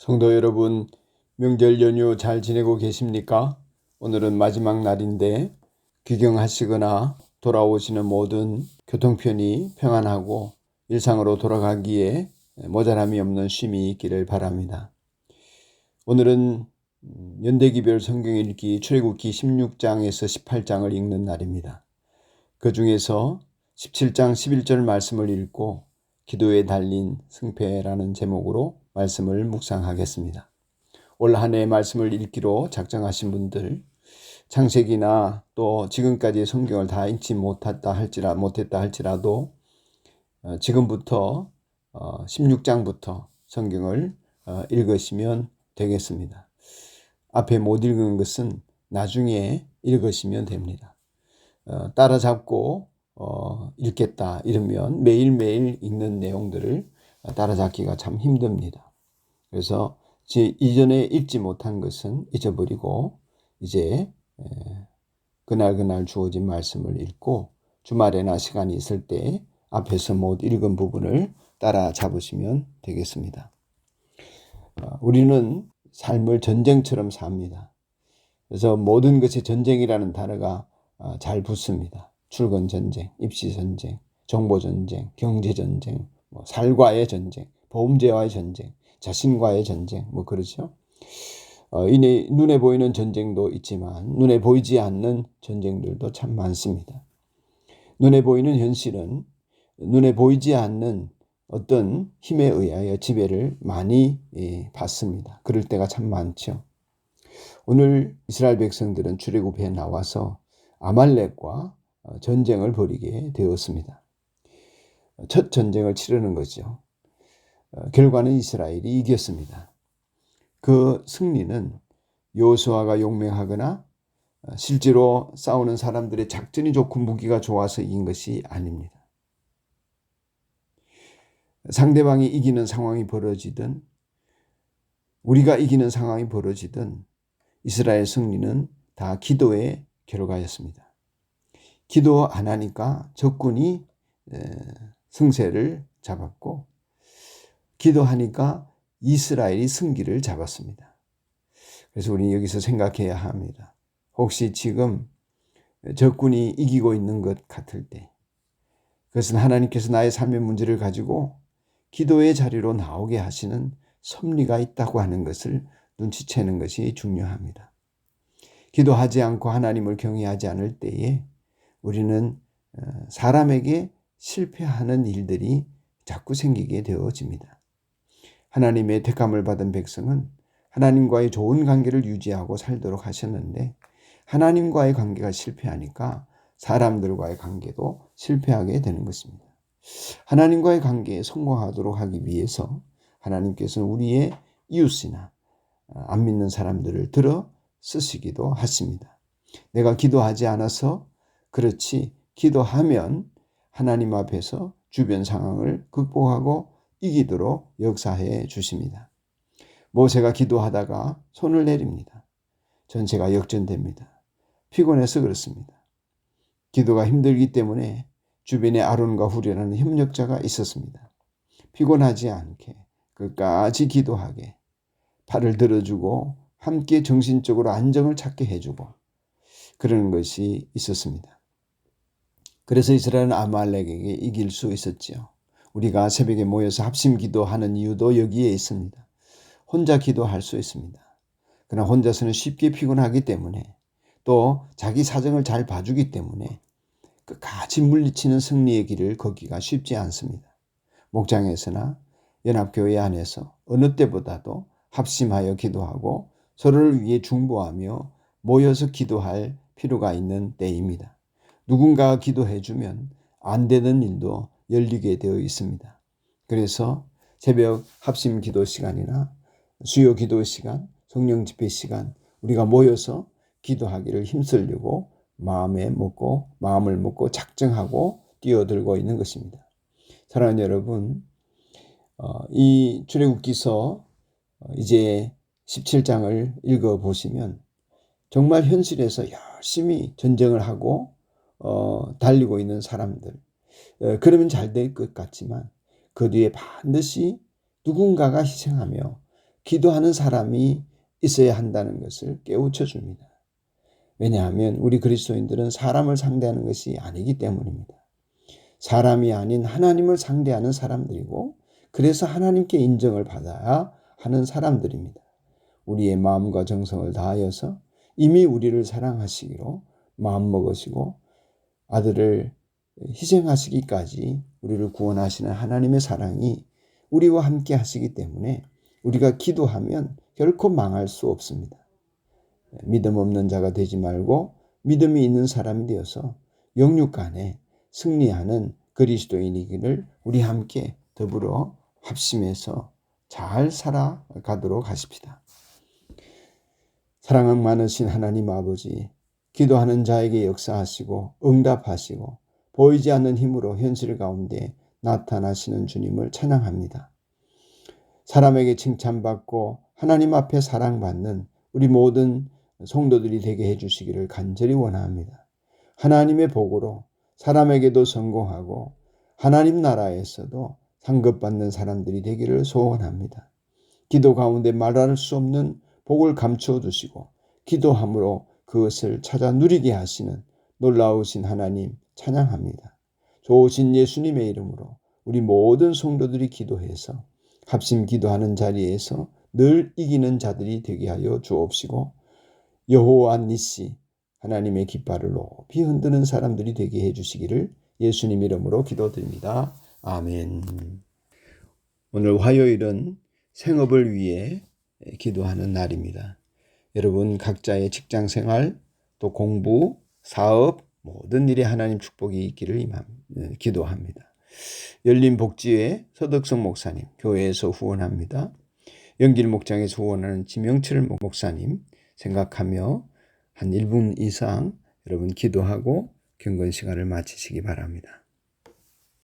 성도 여러분, 명절 연휴 잘 지내고 계십니까? 오늘은 마지막 날인데 귀경하시거나 돌아오시는 모든 교통편이 평안하고 일상으로 돌아가기에 모자람이 없는 쉼이 있기를 바랍니다. 오늘은 연대기별 성경 읽기 출애굽기 16장에서 18장을 읽는 날입니다. 그 중에서 17장 11절 말씀을 읽고 기도에 달린 승패라는 제목으로 말씀을 묵상하겠습니다. 올 한 해의 말씀을 읽기로 작정하신 분들, 창세기나 또 지금까지 성경을 다 읽지 못했다 할지라도 지금부터 16장부터 성경을 읽으시면 되겠습니다. 앞에 못 읽은 것은 나중에 읽으시면 됩니다. 따라잡고 읽겠다 이러면 매일매일 읽는 내용들을 따라잡기가 참 힘듭니다. 그래서 이전에 읽지 못한 것은 잊어버리고 이제 그날 주어진 말씀을 읽고 주말에나 시간이 있을 때 앞에서 못 읽은 부분을 따라잡으시면 되겠습니다. 우리는 삶을 전쟁처럼 삽니다. 그래서 모든 것이 전쟁이라는 단어가 잘 붙습니다. 출근 전쟁, 입시 전쟁, 정보 전쟁, 경제 전쟁, 살과의 전쟁, 범죄와의 전쟁, 자신과의 전쟁, 그렇죠. 눈에 보이는 전쟁도 있지만 눈에 보이지 않는 전쟁들도 참 많습니다. 눈에 보이는 현실은 눈에 보이지 않는 어떤 힘에 의하여 지배를 많이 받습니다. 그럴 때가 참 많죠. 오늘 이스라엘 백성들은 출애굽에 나와서 아말렉과 전쟁을 벌이게 되었습니다. 첫 전쟁을 치르는 거죠. 결과는 이스라엘이 이겼습니다. 그 승리는 여호수아가 용맹하거나 실제로 싸우는 사람들의 작전이 좋고 무기가 좋아서 이긴 것이 아닙니다. 상대방이 이기는 상황이 벌어지든 우리가 이기는 상황이 벌어지든 이스라엘 승리는 다 기도의 결과였습니다. 기도 안 하니까 적군이 승세를 잡았고 기도하니까 이스라엘이 승기를 잡았습니다. 그래서 우리는 여기서 생각해야 합니다. 혹시 지금 적군이 이기고 있는 것 같을 때 그것은 하나님께서 나의 삶의 문제를 가지고 기도의 자리로 나오게 하시는 섭리가 있다고 하는 것을 눈치채는 것이 중요합니다. 기도하지 않고 하나님을 경외하지 않을 때에 우리는 사람에게 실패하는 일들이 자꾸 생기게 되어집니다. 하나님의 택함을 받은 백성은 하나님과의 좋은 관계를 유지하고 살도록 하셨는데 하나님과의 관계가 실패하니까 사람들과의 관계도 실패하게 되는 것입니다. 하나님과의 관계에 성공하도록 하기 위해서 하나님께서는 우리의 이웃이나 안 믿는 사람들을 들어 쓰시기도 하십니다. 내가 기도하지 않아서 그렇지 기도하면 하나님 앞에서 주변 상황을 극복하고 이기도록 역사해 주십니다. 모세가 기도하다가 손을 내립니다. 전세가 역전됩니다. 피곤해서 그렇습니다. 기도가 힘들기 때문에 주변에 아론과 훌이라는 협력자가 있었습니다. 피곤하지 않게 끝까지 기도하게 팔을 들어주고 함께 정신적으로 안정을 찾게 해주고 그러는 것이 있었습니다. 그래서 이스라엘은 아말렉에게 이길 수 있었지요. 우리가 새벽에 모여서 합심 기도하는 이유도 여기에 있습니다. 혼자 기도할 수 있습니다. 그러나 혼자서는 쉽게 피곤하기 때문에 또 자기 사정을 잘 봐주기 때문에 끝까지 물리치는 승리의 길을 걷기가 쉽지 않습니다. 목장에서나 연합교회 안에서 어느 때보다도 합심하여 기도하고 서로를 위해 중보하며 모여서 기도할 필요가 있는 때입니다. 누군가가 기도해주면 안 되는 일도 열리게 되어 있습니다. 그래서 새벽 합심 기도 시간이나 수요 기도 시간, 성령 집회 시간 우리가 모여서 기도하기를 힘쓰려고 마음을 먹고 작정하고 뛰어들고 있는 것입니다. 사랑하는 여러분, 이 출애굽기서 이제 17장을 읽어보시면 정말 현실에서 열심히 전쟁을 하고 달리고 있는 사람들 그러면 잘 될 것 같지만 그 뒤에 반드시 누군가가 희생하며 기도하는 사람이 있어야 한다는 것을 깨우쳐 줍니다. 왜냐하면 우리 그리스도인들은 사람을 상대하는 것이 아니기 때문입니다. 사람이 아닌 하나님을 상대하는 사람들이고, 그래서 하나님께 인정을 받아야 하는 사람들입니다. 우리의 마음과 정성을 다하여서 이미 우리를 사랑하시기로 마음먹으시고 아들을 희생하시기까지 우리를 구원하시는 하나님의 사랑이 우리와 함께 하시기 때문에 우리가 기도하면 결코 망할 수 없습니다. 믿음 없는 자가 되지 말고 믿음이 있는 사람이 되어서 영육 간에 승리하는 그리스도인이기를 우리 함께 더불어 합심해서 잘 살아가도록 하십시다. 사랑 많으신 하나님 아버지, 기도하는 자에게 역사하시고 응답하시고 보이지 않는 힘으로 현실 가운데 나타나시는 주님을 찬양합니다. 사람에게 칭찬받고 하나님 앞에 사랑받는 우리 모든 성도들이 되게 해주시기를 간절히 원합니다. 하나님의 복으로 사람에게도 성공하고 하나님 나라에서도 상급받는 사람들이 되기를 소원합니다. 기도 가운데 말할 수 없는 복을 감추어 주시고 기도함으로 그것을 찾아 누리게 하시는 놀라우신 하나님 찬양합니다. 좋으신 예수님의 이름으로 우리 모든 성도들이 기도해서 합심 기도하는 자리에서 늘 이기는 자들이 되게 하여 주옵시고, 여호와 니시 하나님의 깃발을 높이 흔드는 사람들이 되게 해주시기를 예수님 이름으로 기도드립니다. 아멘. 오늘 화요일은 생업을 위해 기도하는 날입니다. 여러분 각자의 직장생활, 또 공부, 사업, 모든 일에 하나님 축복이 있기를 기도합니다. 열린복지회 서덕성 목사님, 교회에서 후원합니다. 영길 목장에서 후원하는 지명철 목사님 생각하며 한 1분 이상 여러분 기도하고 경건 시간을 마치시기 바랍니다.